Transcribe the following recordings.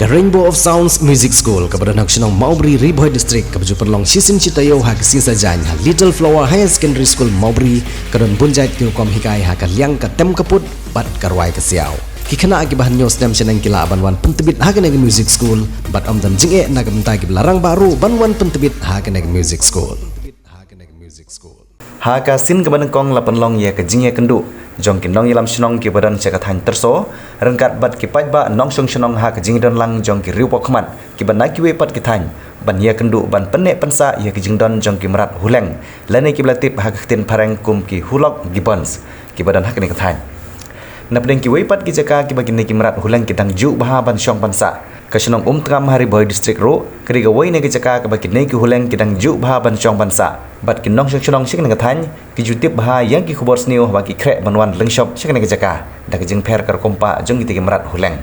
ke Rainbow of Sounds Music School kepada nak senang Maubri Riboy District ke baju perlong sisin citayo ha ke sisa janya Little Flower Higher Secondary School Maubri kedon bunjait ke kom hikai ha ke liang ke tem kaput bat karwai ke siau kikena akibat news dem senang kila banwan pentebit ha ke neg music school bat dam jinge nak bentai ke larang baru banwan pentebit ha ke neg music school ha ka sin ke banengkong lapan long ya ke jinge kendu jong kinong ilam senong ki badan cekat han terso rengkat bat ki pajba nong song senong ha ke jingdon lang jong ki riu pokmat ki ban naki we pat ki than ban ya kendu ban penek pensa ya ki jingdon jong ki merat huleng lane ki blatip ha ke tin pareng kum ki hulok gibbons ki badan ha ke ni than na pedeng ki we pat ki jaka ki bagi ni ki merat huleng ki tang ju baha ban song pansa ke senong tram hari boy district ro kri ga we ne ki jaka ki bagi ni ki huleng ki tang ju baha ban song pansa bat ki nong senong sik ni than ki jutip baha yang ki khubor sniu ba ki kre banwan lengshop sik ni ki jaka da ki jing pher kar kompa jong ki merat huleng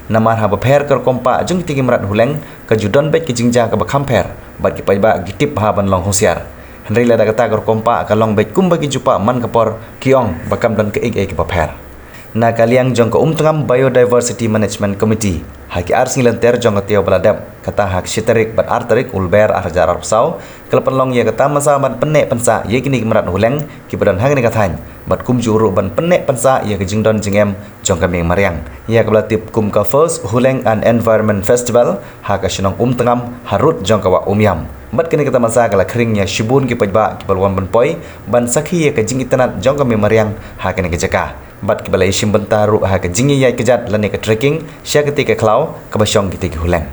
namar ha ba pher kar kompa jong ki merat huleng ke judon bet ki jingja ka ba khamper bat ki pajba gitip baha ban long hosiar henry la da kata kar kompa ka long bet kum bagi jupa man kapor kiong bakam dan ke ek ba pher na kaliang jong ko tram biodiversity management committee haki arsing lenter jong atio baladam kata hak sitarik bat artarik ulber arjar arpsau kelapan long ya kata masa ban penek pensa ye kini merat huleng ki badan hang ni kathan bat kum juru ban penek pensa ya ke jingdon jingem jong kami mariang ya ke belatip kum ka first huleng and environment festival hak asinong tram harut jong kawa yam bat kini kata masa kala kering ya shibun ki pajba ki balwan ban poi ban sakhi ya ke jing itanat jong kami mariang hak ni ke jaka bat ki balai sim bentaru ha ke jingi yai kejat lane ke trekking sya ketika klau ke basyong ketika huleng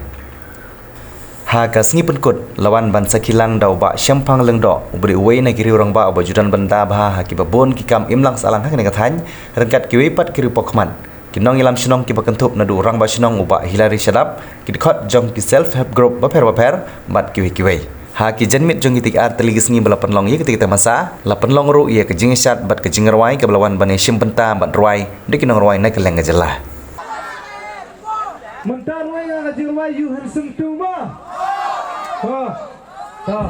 ha ka sngi penkut lawan ban sakilang dau ba syampang lengdo ubri uwei na kiri orang ba bajudan benda bah ha ki babon ki kam imlang salang ha ke kathan rengkat ki wepat kiri pokman kinong ilam sinong ki bakentup nadu orang ba sinong uba hilari shadap ki khot jong ki self help group ba pher bat ki wei ha ki janmit jong itik ar teligis ngi balapan long ye ketika masa lapan long ru ye ke jingisat bat ke jingerwai ke belawan bane sim benta bat ruai de kinong ruai na keleng jelah mentan wai nga jingerwai you handsome tu ba ha ta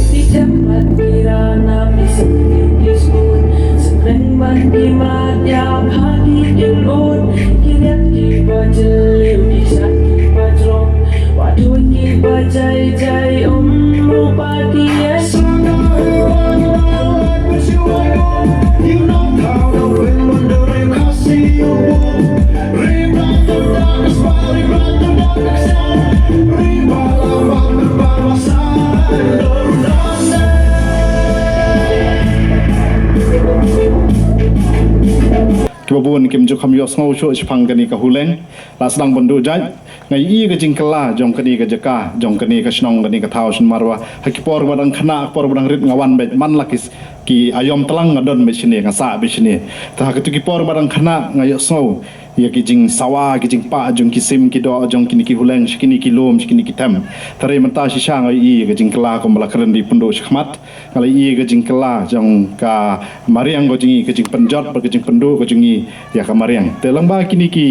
Di tempat kirana bisa diskon Sering bagi matiap hati jenun Kiriat kiba jeliu kisah kiba drop Waduh kiba jai-jai rupati yes You know how the wind wandering kasih Riba terdakas riba terdakas Riba lawak berbangsa probun kim ju kham yo sngo chu chpang kani ka huleng la sedang bandu jai ngai i ka jing kala jong kani ka jaka jong kani ka snong kani ka thau sin marwa hakipor badang khana por badang rit ngawan bet man lakis ki ayom telang ngadon be sini ngasa be sini ta ka tu ki por badang khana ngai sngo ya ki jing sawa ki jing pa jong ki sim ki do jong kini ki huleng skini ki lom skini ki tem tare mata si sang ai ka jing kala ko mala kren di pundo khmat ngai i ka jing kala jong ka mariang go jing ka jing penjot ka jing pendo ko jing ya ka mariang te lamba kini ki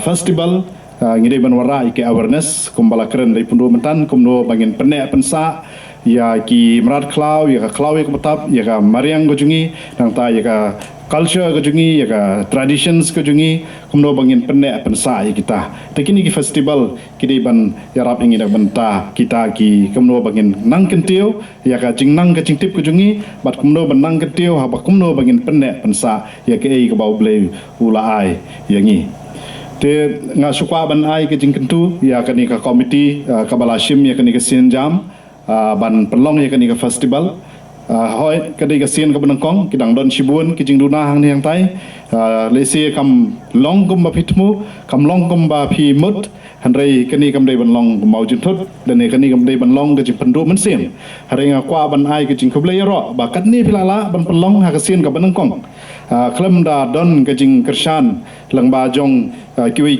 festival ngide ban wara ke awareness kumbala keren dari pundo mentan kumno bangin penek pensa ya ki merat klau ya ka klau ya betap ya ka mariang go jungi nang ta ya ka culture go jungi ya ka traditions go jungi kumno bangin penek pensa ya kita tekini ki festival kide ban yarap ingin benta kita ki kumno bangin nang kentiu ya ka jing nang ka jing tip go jungi bat kumno ban nang kentiu ha ba kumno bangin penek pensa ya ke ei ka bau ble ula ai yangi te nga sukwa ban ai ke jing kentu ya kani ka komiti kabalashim ya kani ka sinjam ban pelong ya kani ka festival hoi kani ka sin ka benangkong kidang don sibun ki jing duna hang ni hang tai lesi kam long kum ba pitmu kam long kum ba phi mut hanrei kani kam dei ban long mau jin thut dan ne kani kam dei ban long ka jing pendu men sim hari nga kwa ban ai ke jing khublei ro ba kat ni pilala ban pelong ha ka sin ka benangkong klam da don ka jing kershan lang ba jong kiwi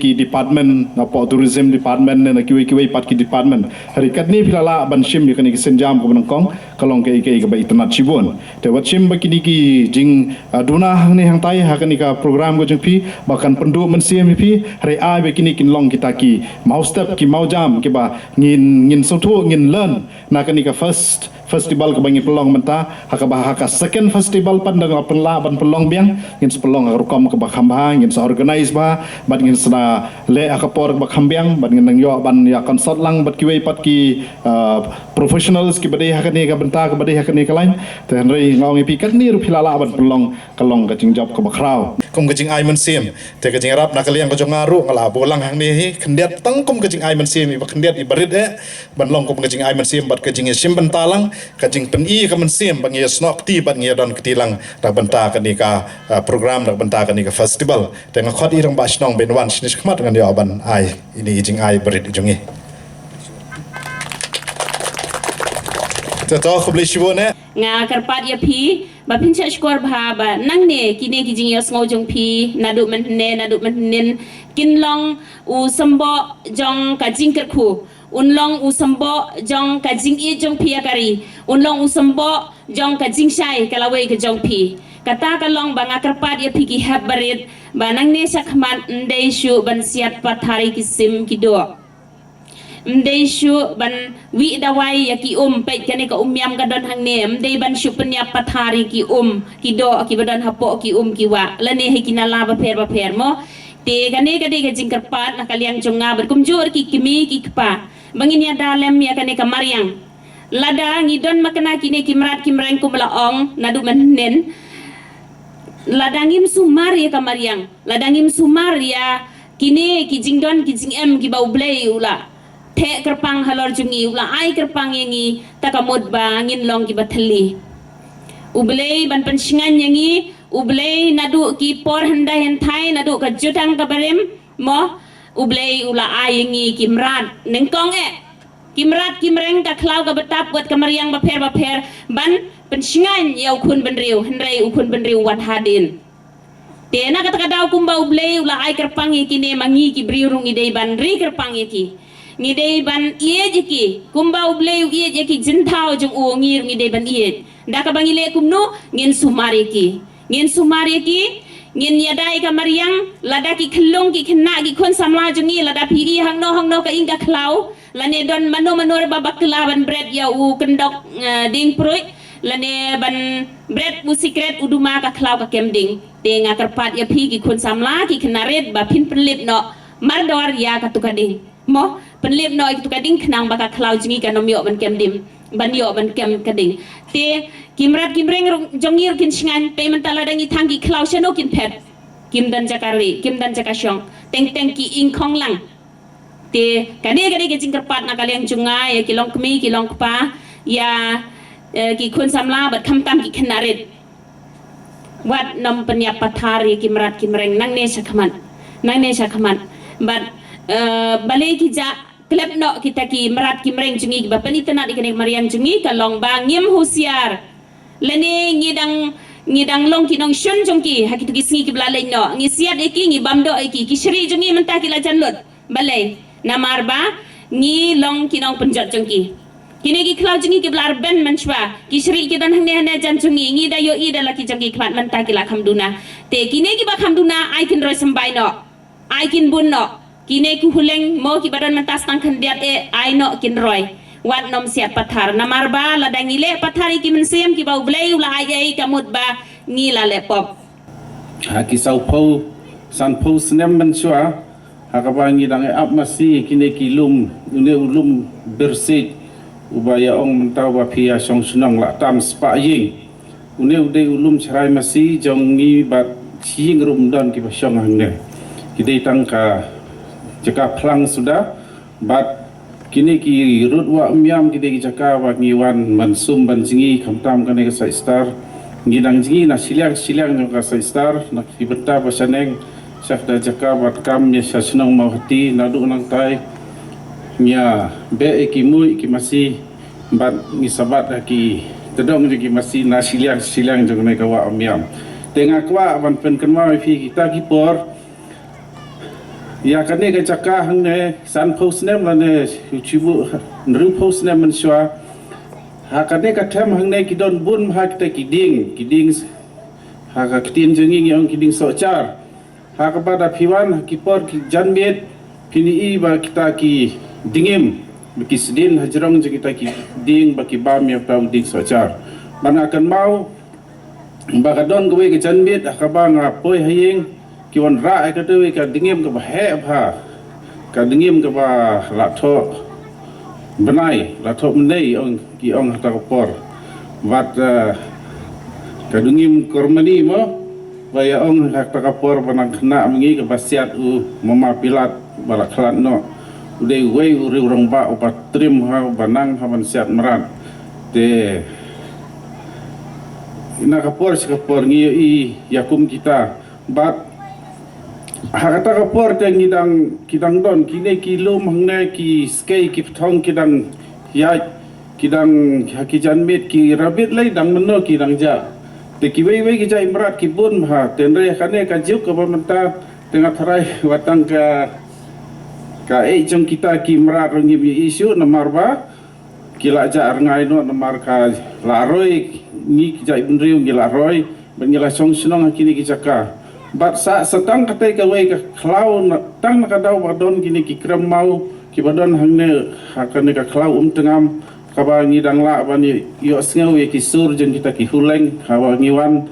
ki department apa tourism department na kiwi pat ki department hari kat ni pilala ban sim ya kani ki senjam ko benangkong kalong ke ka ba itnat sibun te wat sim ba kini ki jing duna hang ni hang tai ha kani ka program go jing pi bahkan pendu men sim pi hari ai be kini kin long kita ki mau step ki mau jam ki ba ngin sotu ngin learn na kani ka first festival ke bangi pelong menta haka second festival pandang penla ban pelong biang ngin sepelong rukom ke bakhamba ngin sa organize ba bat ngin sana le akapor bakhambiang bat ngin nang yo ban ya konsert lang bat kiwei pat ki professionals ki badai haka ni ka benta ke badai haka ni ka lain ten rei ngau ngi pikat ni ru pilala ban pelong kalong ka jing job ke bakrau kum ka jing ai men sim te ka jing rap na kaliang ka jongaru ngala bolang hang ni kendiat tang kum ka jing ai men sim i kendiat i barit ban long kum ka jing ai men sim bat ka jing sim bentalang kajing peni ka mensim bangi snok ti ban ngi don ketilang dak benta ka ni ka program dak benta ka ni ka festival tengah khot irang ba snong ben wan sinis khmat ngan ya ban ai ini jing ai berit jungi to khobli shibone nga karpat ya phi ba pincha skor bha ba nang ne kine ki jing ya sngo jong phi nadu man nen kin long u sambo jong ka jing ker khu unlong usambo jong ka jing i jong phi akari unlong usambo jong ka jing shai kalawe ka jong phi kata ka long banga karpat ya phi ki habarit banang ne sakman ndei shu ban siat pathari ki sim ki do ndei shu ban wi dawai ya ki pe kane ka yam ka don hang ne ndei ban shu penya pathari ki ki do ki badon hapo ki ki wa lane he kinala ba pher mo te kane ka de ka jing karpat na kaliang jonga ber kumjur ki kimi ki kpa bangin ya dalem ya kane kamariang lada ngidon makana kine kimrat kimreng kumlaong nadu menen ladangim sumar ya kamariang ladangim sumar ya kine ki jingdon ki jingem ki bau blei ula the kerpang halor jungi ula ai kerpang yangi takamod ba ngin long ki bathali ublei ban pensingan yangi ublei nadu ki por handai hentai nadu ka jutang kabarem mo ublei ula ayengi kimrat nengkong kimrat kimreng ka klau ka betap buat kamariang baper ban pensingan ya ukun benriu henrei ukun benriu wan hadin tena kata kadau kumba ublei ula ai kerpang kine mangi ki briurung idei ban ri kerpang ki ngidei ban iye jiki kumba ublei iye jiki jintau jung u ngir ngidei ban iye ndaka bangile kumnu ngin sumari ki ngin yadai ka mariang lada ki khlong ki khna ki khon samla jungi lada phi hangno ka inga khlau lane don mano ba bakla ban bread ya u kendok ding proi lane ban bread bu secret uduma ka khlau ka kemding tenga karpat ya phi ki khon samla ki khna red ba phin penlip no mardor ya ka tukading mo penlip no ki tukading khnang ba ka khlau jungi ka nomyo ban kemdim ban yo ban kem kading te kimrat kimreng jongir kin singan pe mentala dangi thangi khlau shano kin phet kim dan jakasyong teng ki ing khong lang te kade ke jingkerpat na kaliang junga ya kilong kemi kilong pa ya ki khun samla bat kham tam ki khenarit wat nom penyap pathari kimrat kimreng nang ne sakhaman but balai ki ja klep no kita ki merat kimreng jungi ba panitana dikene marian jungi kalong ba ngim husiar lene ngidang long ki nong shun jongki hakitu ki singi ki blalai no ngi siat eki ngi bamdo eki ki shri jungi mentah ki la janlut balai namar ba ngi long ki nong penjat jongki kini ki klau jungi ki blar ben manchwa ki shri ki dan hane jan jungi ngi da yo i da la ki jongki kmat mentah ki la khamduna te kini ki ba khamduna ai kin roi sambai no ai kin bun no kini ki huleng mo ki badan mentas tang khandiat ai no kin roi wat nom siat pathar namar ba la dangile pathari ki mensem ki bau blai ula ai kamut ba ngi la lepop ha ki sau po san po snem manchwa ha ka ba ngi dang ap masi kini ki lum une ulum bersih ubaya ong mentau ba pia song sunang la tam spa ying une ude ulum charai masi jong ngi bat ching rum don ki ba song hangne ki dei tang ka jaka plang sudah bat kini ki rut wa miam ki dei jaka wa ngi wan mansum ban jingi khamtam kane ka sai star ngi dang jingi na siliang jong ka sai star na ki beta ba saneng sak da jaka wat kam ya sasnong mau hati nadu nang tai nya be ki mui ki masi bat ngi sabat ki tedong ki masi na siliang jong ne ka wa miam tengah kwa ban pen kenma fi kita ki por ya kane ka jaka hang ne san post nem la ne chibu nru post nem man shwa ha kane ka them hang ne ki don bun ha kita ki ding ha ka kitin jengi yang ki ding so char ha ka pada phiwan ki por ki janbet pini i ba kita ki dingim ki sedin hajrong je kita ki ding ba ki bam ya tau ding so char bana kan mau ba ka don ko ki janbet ka ba nga poi hayeng ki wan ra ka tu ka dingim ka ba he bha ka dingim ka ba la tho benai la tho menei ong ki ong ta ko por wat ka dingim kormani mo baya ong hak ta ka por banang khna mengi ka basiat u mama pilat bala klat no ude wei uri urang ba opa trim ha banang ha ban siat merat te ina ka por ngi i yakum kita bat hakata ka por te kidang don kine ki lum hangne ki skei ki thong kidang ya kidang hakijan met ki rabit lai dang menno kidang ja te ki wei ki jai merat ki bun ha tenre kane ka juk ka menta tengah tharai watang ka jong kita ki merat ngi bi isu namar ba kila ja ngai no namar ka la roi ni ki jai bun riu ngi la roi bangila song snong kini ki jaka bat sa setang katai ka wei ka klau tang na ka dau badon kini ki krem mau ki badon hangne hakane ka klau tengam ka ba ngi dang la ba ni yo sngew ki sur jen kita ki huleng ka wa ngi wan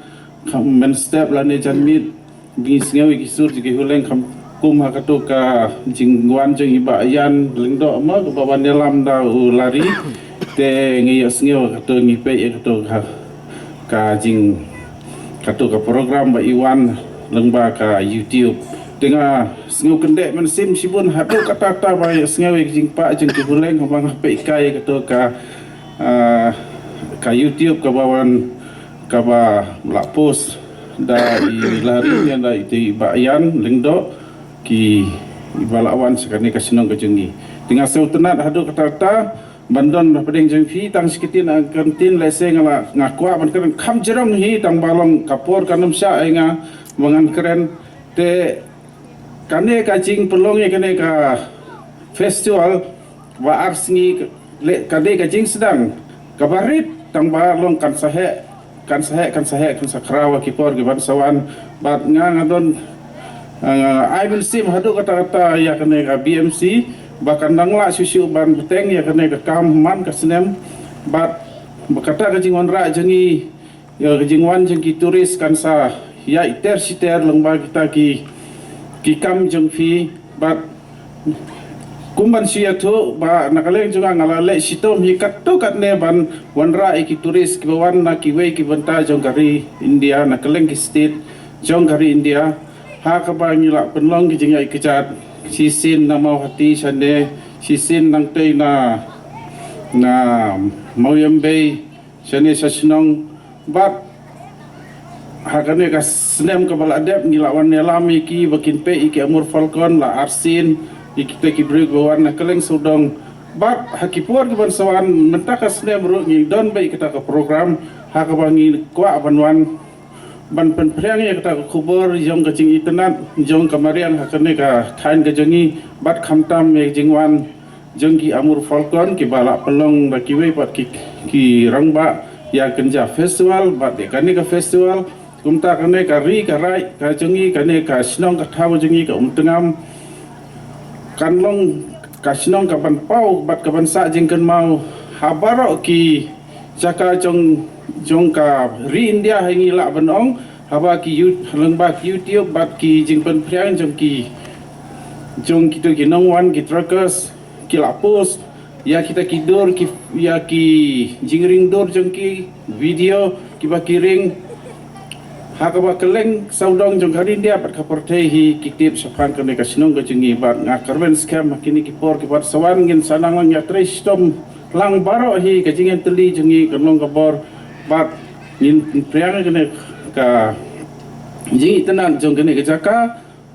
men step la ne jan mit bi sngew ki sur ki huleng kam kum ha ka to ka jingwan jeng iba yan lengdo ma ka ba lam da lari te ngi yo sngew ka to ngi pe ka to ka jing ka to ka program ba iwan lengba ka YouTube tengah sengu kendek men sim sibun hadu kata ba sengu jing pa jing ki huleng bang pe kai ka ka YouTube ka bawan ka ba la post da i lari nya da itu bayan lengdo ki ibalawan sekane ka senong ka jengi tengah seu tenat hadu kata bandon pedeng jeng fi tang sikitin kantin lese ngala ngakwa ban kan kham jerong hi tang balong kapor kanum sya nga mangan keren te kane ka jing pelong kane ka festival wa arsingi le kade ka jing sedang kabarit tang balong kan sahe kan sakrawa kipor ki ban sawan bat ngadon I will sim hadu kata ya kane ka BMC bahkan dangla susu ban beteng ya kane ka kam man ka senem bat berkata ka jingwan ra jengi ya jingwan jeng ki turis kan sa ya iter siter lengba kita ki kam jeng fi bat kumban sia tu ba nakaleng juga ngalale sitom hi katto katne ban wanra ki turis ki bawan na ki we ki banta jong kari India nakaleng ki state jong kari India ha ka ba ngila penlong ki jeng ai kejat sisin na mau hati sande sisin nang tei na mau yambe sane sasnong bat hakane ka senem ka baladep ngilawan nelami ki bakin pe iki amur falcon la arsin iki te ki break bawan na keleng sudong bat hakipuar ki bansawan mentaka senem ru ngi don bai kita ka program hakabangi kwa banwan ban penpriang ya kita ka kubur jong ka jing itenat jong kamarian hakane ka thain ka jongi bat khamtam me jingwan jong ki amur falcon ki bala pelong ba ki we pat ki rangba ya kenja festival bat kane ka festival kumta kane ka ri ka rai ka jongi kane ka snong ka thaw jongi ka tengam kanlong ka snong ka ban pau bat ka ban sa jing kan mau habaro ki jaka jong ka ri India hangi la banong haba ki haleng ba ki YouTube bat ki jing pen priang jong ki tu ki nongwan ki truckers ki la post ya kita ki dor ki ya ki jingring dor jong ki video ki ba ki ring hakaba keleng saudong jong hari dia pat kaportei hi kitip sapan kene ka sinong gajungi bat ngakarwen scam kini ki por ki bat sawan ngin sanang lang ya tristom lang baro hi gajingen teli jungi kanong kabor bat nin priang kene ka jingi tenan jong kene ka jaka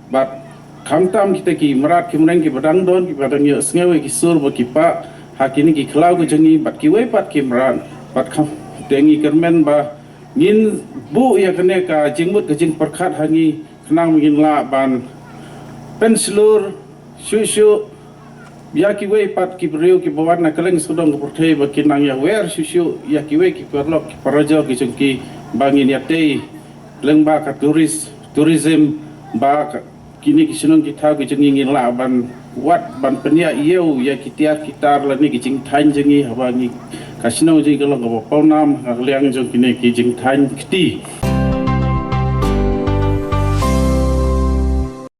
bat kamtam kita ki merat ki meneng ki badang don ki badang yo sngewe ki sur ba ki pa hakini ki klau gajungi bat ki we pat ki merat bat kam dengi kermen ba ngin bu ya kene ka jingmut ka jing perkhat hangi kenang ngin la ban penslur shushu ya ki we pat ki breu ki bawan na keleng sudong ka porthei ba kinang ya wer shushu ya ki we ki perlok ki parajo ki jengki bangin ya tei lengba ka tourism ba kini ki sinong ki thau ki jengi ngin la ban wat ban penia yeu ya ki tiar kitar la ni ki jing thain jengi habangi kasinong ji kalong ka paunam ka liang jong kini ki jing thain kiti